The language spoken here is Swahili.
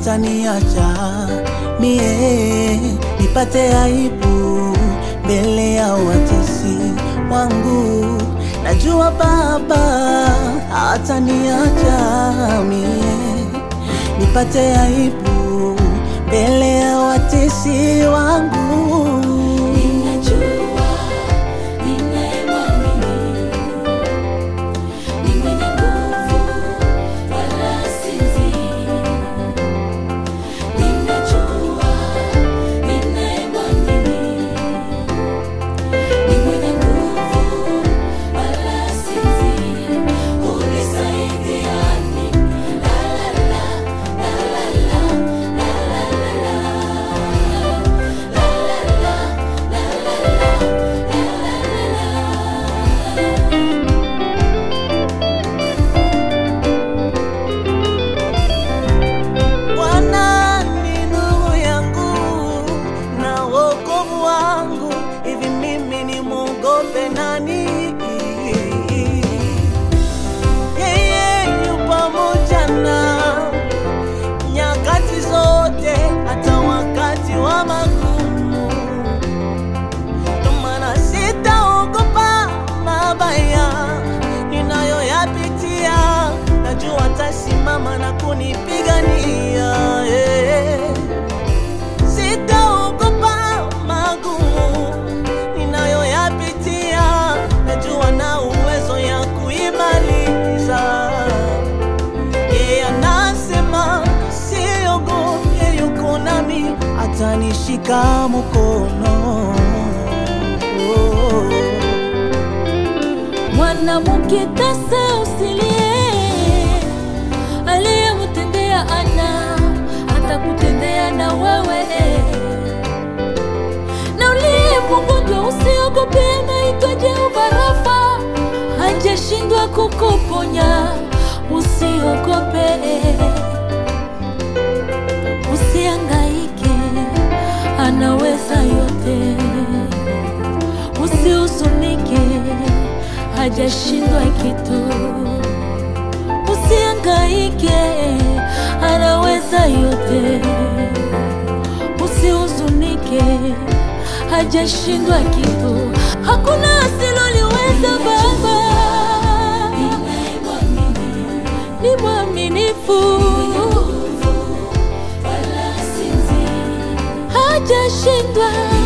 hataniacha mie nipate aibu mbele ya watesi wangu. Najua Baba hataniacha mie nipate aibu mbele ya watesi wangu. Simama na kunipigania, sitaogopa magumu ninayoyapitia. Najua na uwezo ya kuimaliza. Yeye anasema siogope, yuko nami, atanishika mkono. Mwanamke tasa usilie, aliyemtendea Ana atakutendea na wewe. Na uliye mgonjwa usiogope, anaitwa Jehova Rafa, hajashindwa kukuponya. Usiogope, usihangaike, anaweza yote. Usihuzunike, hajashindwa kitu. Usihangaike, anaweza yote. Usihuzunike, hajashindwa kitu. Hakuna asiloliweza Baba. Ni mwaminifu, hajashindwa.